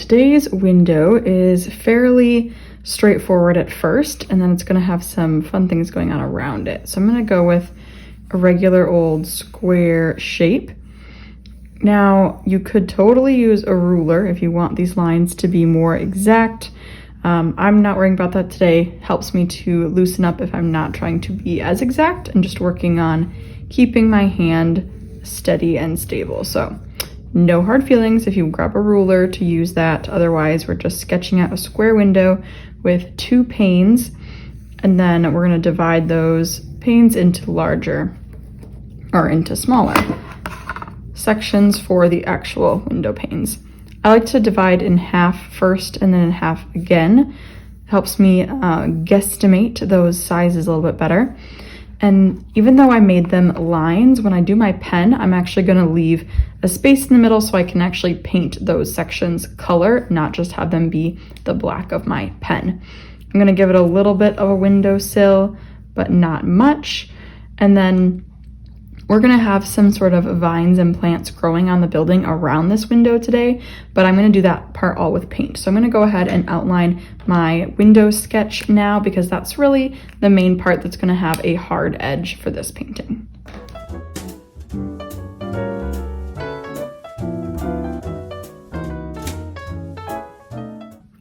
today's window is fairly straightforward at first, and then it's going to have some fun things going on around it. So I'm going to go with a regular old square shape. Now, you could totally use a ruler if you want these lines to be more exact. I'm not worrying about that today. Helps me to loosen up if I'm not trying to be as exact and just working on keeping my hand steady and stable. So no hard feelings if you grab a ruler to use that. Otherwise, we're just sketching out a square window with 2 panes, and then we're going to divide those panes into larger or into smaller sections for the actual window panes. I like to divide in half first and then in half again. It helps me guesstimate those sizes a little bit better. And even though I made them lines, when I do my pen, I'm actually going to leave a space in the middle so I can actually paint those sections color, not just have them be the black of my pen. I'm going to give it a little bit of a windowsill, but not much. And then we're going to have some sort of vines and plants growing on the building around this window today, but I'm going to do that part all with paint. So I'm going to go ahead and outline my window sketch now, because that's really the main part that's going to have a hard edge for this painting.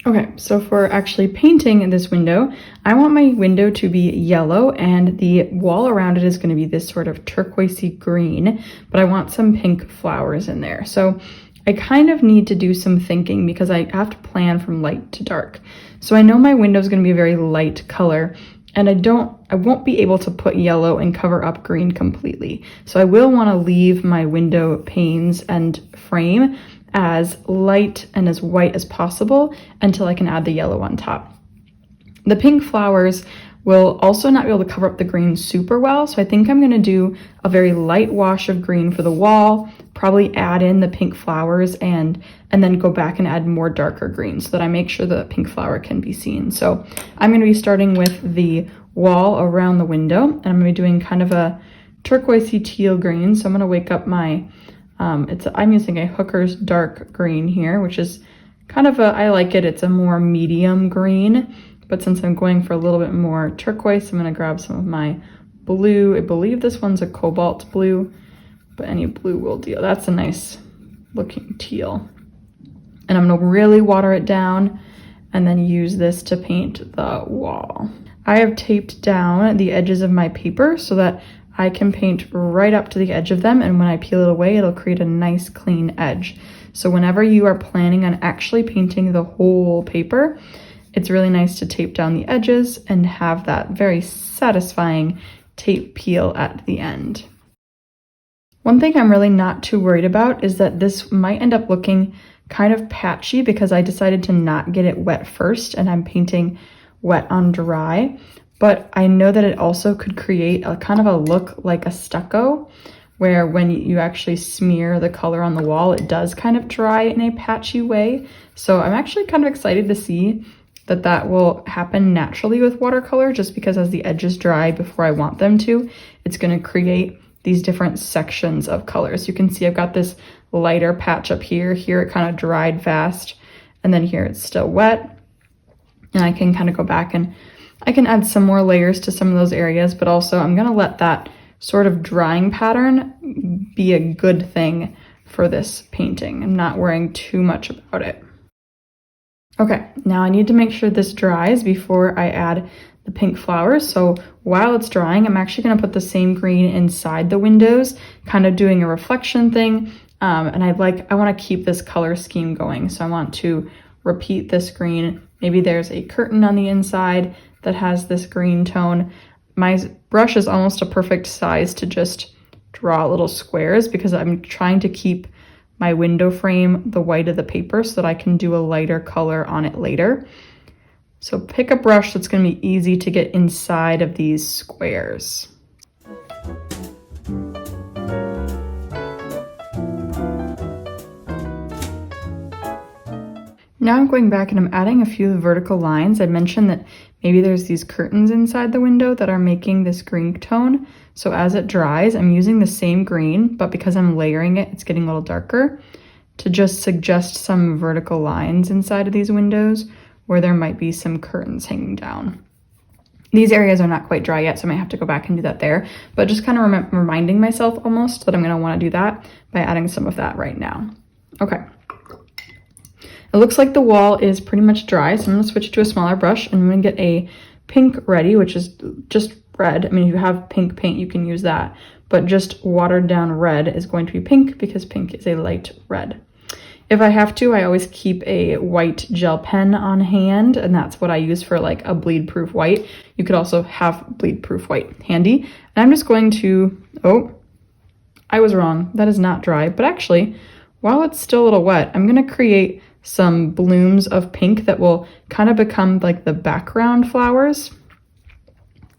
Okay, so for actually painting this window, I want my window to be yellow and the wall around it is going to be this sort of turquoisey green, but I want some pink flowers in there. So I kind of need to do some thinking because I have to plan from light to dark. So I know my window is going to be a very light color, and I won't be able to put yellow and cover up green completely. So I will want to leave my window panes and frame as light and as white as possible until I can add the yellow on top. The pink flowers will also not be able to cover up the green super well, so I think I'm going to do a very light wash of green for the wall, probably add in the pink flowers and then go back and add more darker green so that I make sure the pink flower can be seen. So I'm going to be starting with the wall around the window, and I'm going to be doing kind of a turquoisey teal green. So I'm going to wake up my I'm using a Hooker's dark green here, which is kind of I like it. It's a more medium green, but since I'm going for a little bit more turquoise, I'm going to grab some of my blue. I believe this one's a cobalt blue, but any blue will do. That's a nice looking teal. And I'm going to really water it down and then use this to paint the wall. I have taped down the edges of my paper so that I can paint right up to the edge of them, and when I peel it away, it'll create a nice clean edge. So whenever you are planning on actually painting the whole paper, it's really nice to tape down the edges and have that very satisfying tape peel at the end. One thing I'm really not too worried about is that this might end up looking kind of patchy because I decided to not get it wet first and I'm painting wet on dry. But I know that it also could create a kind of a look like a stucco, where when you actually smear the color on the wall, it does kind of dry in a patchy way. So I'm actually kind of excited to see that will happen naturally with watercolor, just because as the edges dry before I want them to, it's going to create these different sections of colors. You can see I've got this lighter patch up here. Here it kind of dried fast, and then here it's still wet. And I can kind of go back and I can add some more layers to some of those areas, but also I'm going to let that sort of drying pattern be a good thing for this painting. I'm not worrying too much about it. Okay, now I need to make sure this dries before I add the pink flowers. So while it's drying, I'm actually going to put the same green inside the windows, kind of doing a reflection thing. And I want to keep this color scheme going. So I want to repeat this green. Maybe there's a curtain on the inside that has this green tone. My brush is almost a perfect size to just draw little squares because I'm trying to keep my window frame the white of the paper so that I can do a lighter color on it later. So pick a brush that's going to be easy to get inside of these squares. Now I'm going back and I'm adding a few vertical lines. I mentioned that maybe there's these curtains inside the window that are making this green tone. So as it dries, I'm using the same green, but because I'm layering it, it's getting a little darker. to just suggest some vertical lines inside of these windows where there might be some curtains hanging down. These areas are not quite dry yet, so I might have to go back and do that there, but just kind of reminding myself almost that I'm going to want to do that by adding some of that right now. Okay. It looks like the wall is pretty much dry, so I'm going to switch to a smaller brush and I'm going to get a pink ready, which is just red. I mean, if you have pink paint, you can use that, but just watered down red is going to be pink because pink is a light red. If I have to, I always keep a white gel pen on hand, and that's what I use for like a bleed proof white. You could also have bleed proof white handy. And I'm just going to, oh, I was wrong. That is not dry, but actually, while it's still a little wet, I'm going to create some blooms of pink that will kind of become like the background flowers.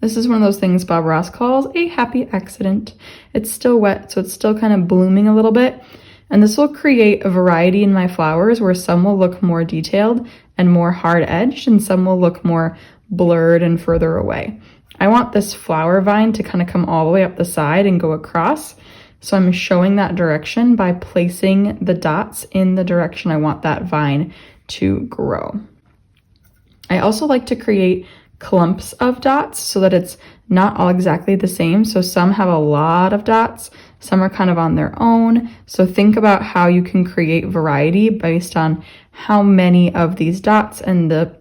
This is one of those things Bob Ross calls a happy accident. It's still wet, so it's still kind of blooming a little bit. And this will create a variety in my flowers where some will look more detailed and more hard-edged, and some will look more blurred and further away. I want this flower vine to kind of come all the way up the side and go across. So I'm showing that direction by placing the dots in the direction I want that vine to grow. I also like to create clumps of dots so that it's not all exactly the same. So some have a lot of dots, some are kind of on their own. So think about how you can create variety based on how many of these dots and the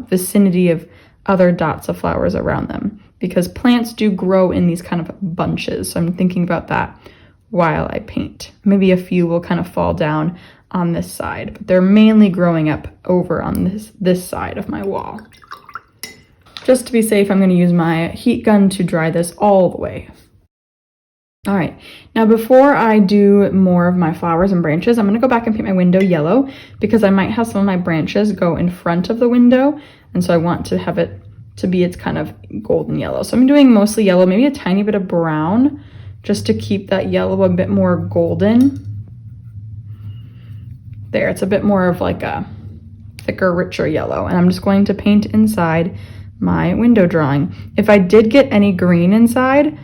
vicinity of other dots of flowers around them, because plants do grow in these kind of bunches. So I'm thinking about that while I paint. Maybe a few will kind of fall down on this side, but they're mainly growing up over on this side of my wall. Just to be safe, I'm going to use my heat gun to dry this all the way. All right, now before I do more of my flowers and branches, I'm going to go back and paint my window yellow because I might have some of my branches go in front of the window, and so I want to have it to be its kind of golden yellow. So I'm doing mostly yellow, maybe a tiny bit of brown, just to keep that yellow a bit more golden. There, it's a bit more of like a thicker, richer yellow, and I'm just going to paint inside my window drawing. If I did get any green inside,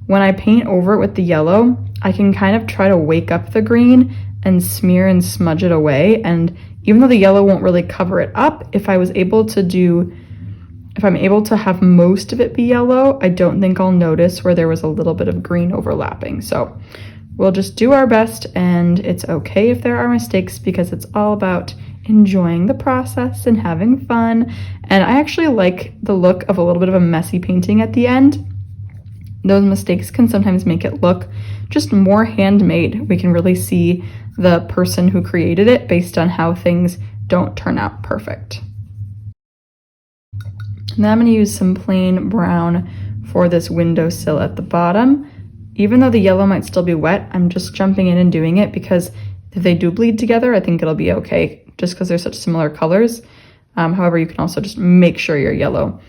when I paint over it with the yellow, I can kind of try to wake up the green and smear and smudge it away. And even though the yellow won't really cover it up, if I'm able to have most of it be yellow, I don't think I'll notice where there was a little bit of green overlapping. So we'll just do our best, and it's okay if there are mistakes because it's all about enjoying the process and having fun. And I actually like the look of a little bit of a messy painting at the end. Those mistakes can sometimes make it look just more handmade. We can really see the person who created it based on how things don't turn out perfect. Now I'm going to use some plain brown for this windowsill at the bottom. Even though the yellow might still be wet, I'm just jumping in and doing it because if they do bleed together, I think it'll be okay just because they're such similar colors. However, you can also just make sure your yellow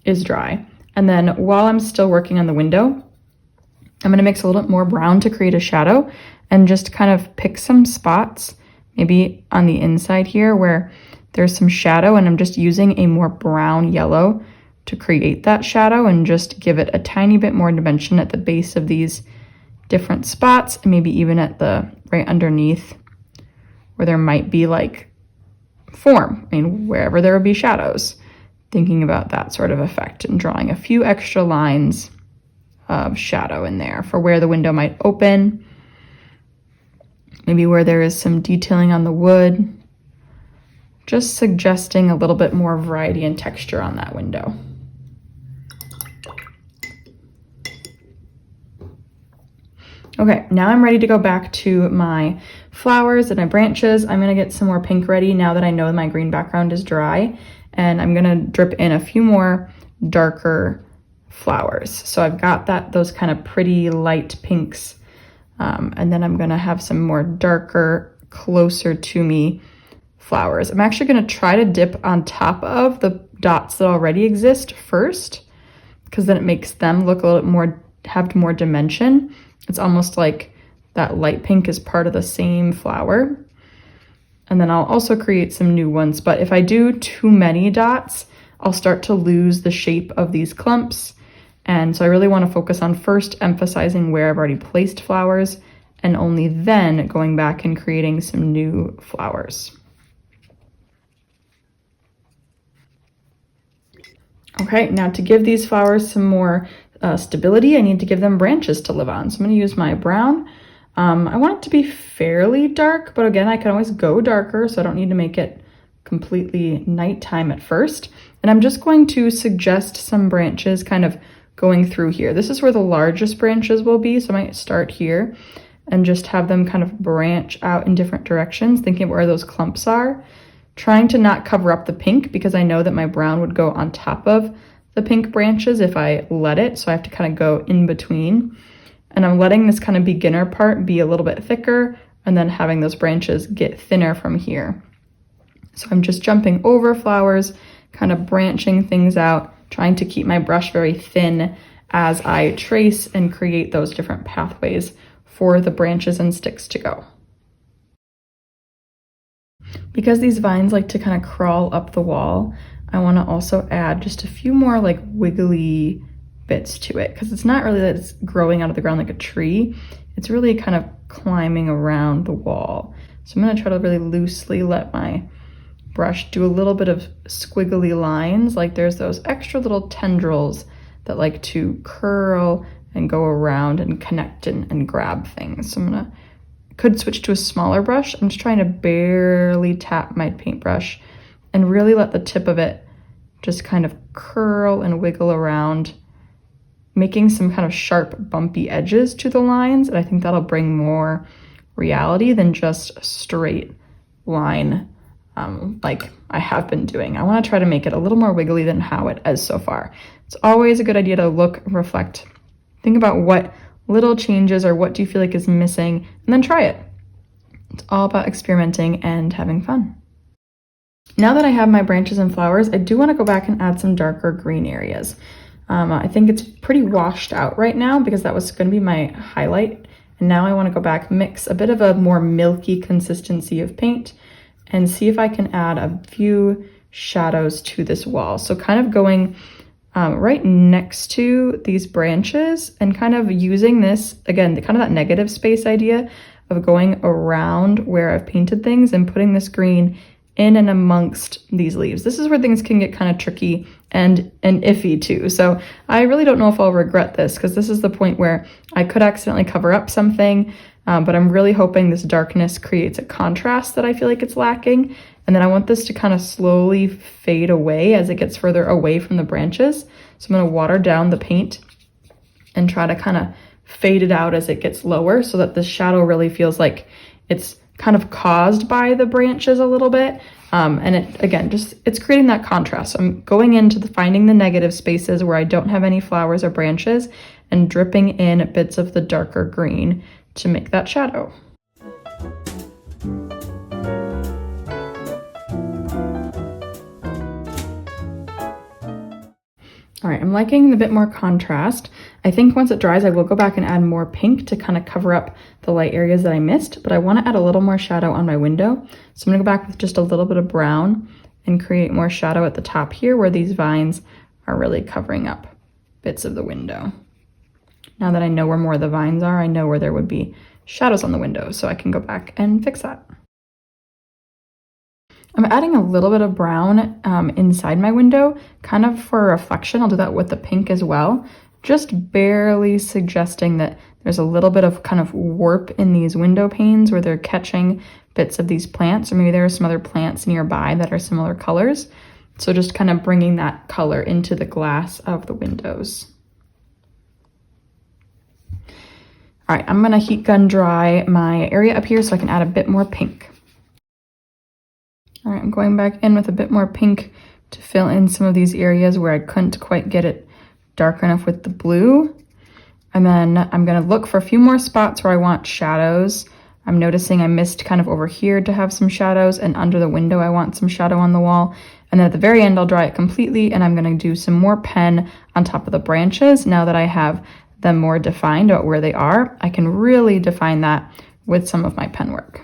is dry. And then while I'm still working on the window, I'm going to mix a little bit more brown to create a shadow and just kind of pick some spots, maybe on the inside here where there's some shadow, and I'm just using a more brown yellow to create that shadow and just give it a tiny bit more dimension at the base of these different spots, and maybe even at the right underneath where there might be like form, I mean, wherever there would be shadows. Thinking about that sort of effect and drawing a few extra lines of shadow in there for where the window might open, maybe where there is some detailing on the wood, just suggesting a little bit more variety and texture on that window. Okay, now I'm ready to go back to my flowers and my branches. I'm gonna get some more pink ready now that I know my green background is dry, and I'm gonna drip in a few more darker flowers. So I've got those kind of pretty light pinks, and then I'm gonna have some more darker, closer to me flowers. I'm actually gonna try to dip on top of the dots that already exist first, because then it makes them look a little bit more, have more dimension. It's almost like that light pink is part of the same flower. And then I'll also create some new ones. But if I do too many dots, I'll start to lose the shape of these clumps. And so I really want to focus on first emphasizing where I've already placed flowers and only then going back and creating some new flowers. Okay, now to give these flowers some more stability, I need to give them branches to live on. So I'm going to use my brown. I want it to be fairly dark, but again, I can always go darker, so I don't need to make it completely nighttime at first. And I'm just going to suggest some branches kind of going through here. This is where the largest branches will be, so I might start here and just have them kind of branch out in different directions, thinking of where those clumps are. Trying to not cover up the pink because I know that my brown would go on top of the pink branches if I let it, so I have to kind of go in between. And I'm letting this kind of beginner part be a little bit thicker and then having those branches get thinner from here. So I'm just jumping over flowers, kind of branching things out, trying to keep my brush very thin as I trace and create those different pathways for the branches and sticks to go. Because these vines like to kind of crawl up the wall, I want to also add just a few more like wiggly bits to it, because it's not really that it's growing out of the ground like a tree, it's really kind of climbing around the wall. So I'm going to try to really loosely let my brush do a little bit of squiggly lines, like there's those extra little tendrils that like to curl and go around and connect and grab things. So I'm could switch to a smaller brush. I'm just trying to barely tap my paintbrush and really let the tip of it just kind of curl and wiggle around, making some kind of sharp bumpy edges to the lines. And I think that'll bring more reality than just a straight line like I have been doing. I want to try to make it a little more wiggly than how it is so far. It's always a good idea to look, reflect, think about what little changes or what do you feel like is missing, and then try it. It's all about experimenting and having fun. Now that I have my branches and flowers, I do want to go back and add some darker green areas. I think it's pretty washed out right now because that was going to be my highlight. And now I want to go back, mix a bit of a more milky consistency of paint and see if I can add a few shadows to this wall. So kind of going right next to these branches and kind of using this, again, kind of that negative space idea of going around where I've painted things and putting this green in and amongst these leaves. This is where things can get kind of tricky and iffy too. So I really don't know if I'll regret this because this is the point where I could accidentally cover up something, but I'm really hoping this darkness creates a contrast that I feel like it's lacking. And then I want this to kind of slowly fade away as it gets further away from the branches. So I'm going to water down the paint and try to kind of fade it out as it gets lower so that the shadow really feels like it's kind of caused by the branches a little bit. And it, again, it's creating that contrast. So I'm going into finding the negative spaces where I don't have any flowers or branches and dripping in bits of the darker green to make that shadow. All right, I'm liking the bit more contrast. I think once it dries, I will go back and add more pink to kind of cover up the light areas that I missed, but I want to add a little more shadow on my window. So I'm gonna go back with just a little bit of brown and create more shadow at the top here where these vines are really covering up bits of the window. Now that I know where more of the vines are, I know where there would be shadows on the window, so I can go back and fix that. I'm adding a little bit of brown inside my window, kind of for reflection. I'll do that with the pink as well, just barely suggesting that there's a little bit of kind of warp in these window panes where they're catching bits of these plants, or maybe there are some other plants nearby that are similar colors. So just kind of bringing that color into the glass of the windows. All right, I'm gonna heat gun dry my area up here so I can add a bit more pink. All right, I'm going back in with a bit more pink to fill in some of these areas where I couldn't quite get it dark enough with the blue. And then I'm gonna look for a few more spots where I want shadows. I'm noticing I missed kind of over here to have some shadows, and under the window I want some shadow on the wall. And then at the very end, I'll dry it completely, and I'm gonna do some more pen on top of the branches. Now that I have them more defined about where they are, I can really define that with some of my pen work.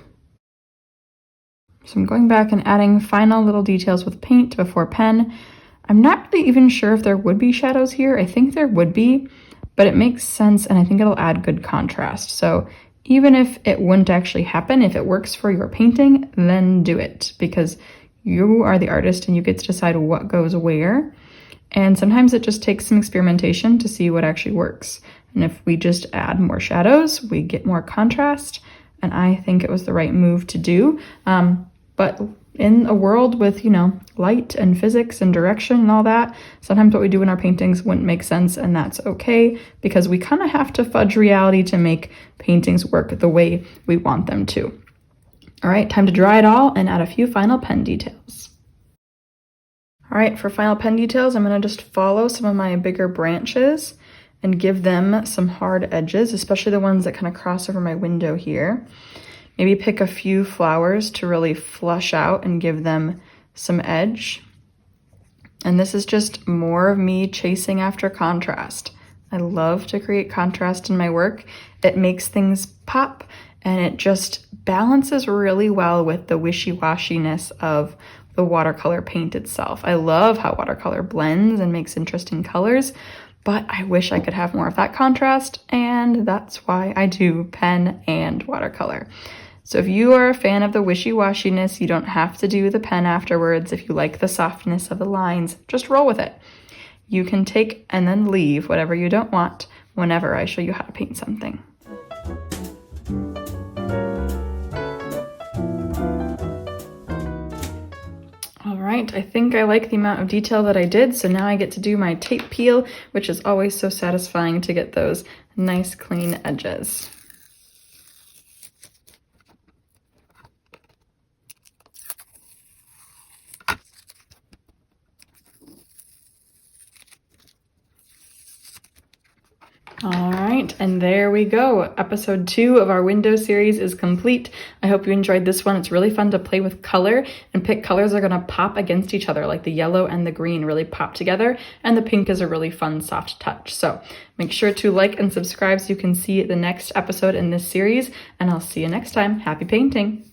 So I'm going back and adding final little details with paint before pen. I'm not really even sure if there would be shadows here. I think there would be, but it makes sense and I think it'll add good contrast. So even if it wouldn't actually happen, if it works for your painting, then do it, because you are the artist and you get to decide what goes where. And sometimes it just takes some experimentation to see what actually works. And if we just add more shadows, we get more contrast. And I think it was the right move to do. But in a world with, light and physics and direction and all that, sometimes what we do in our paintings wouldn't make sense, and that's okay, because we kind of have to fudge reality to make paintings work the way we want them to. All right, time to dry it all and add a few final pen details. All right, for final pen details, I'm going to just follow some of my bigger branches and give them some hard edges, especially the ones that kind of cross over my window here. Maybe pick a few flowers to really flush out and give them some edge. And this is just more of me chasing after contrast. I love to create contrast in my work. It makes things pop, and it just balances really well with the wishy-washiness of the watercolor paint itself. I love how watercolor blends and makes interesting colors, but I wish I could have more of that contrast, and that's why I do pen and watercolor. So if you are a fan of the wishy-washiness, you don't have to do the pen afterwards. If you like the softness of the lines, just roll with it. You can take and then leave whatever you don't want whenever I show you how to paint something. All right, I think I like the amount of detail that I did, so now I get to do my tape peel, which is always so satisfying to get those nice clean edges. All right, and there we go. Episode 2 of our window series is complete. I hope you enjoyed this one. It's really fun to play with color and pick colors that are going to pop against each other, like the yellow and the green really pop together, and the pink is a really fun soft touch. So make sure to like and subscribe so you can see the next episode in this series, and I'll see you next time. Happy painting!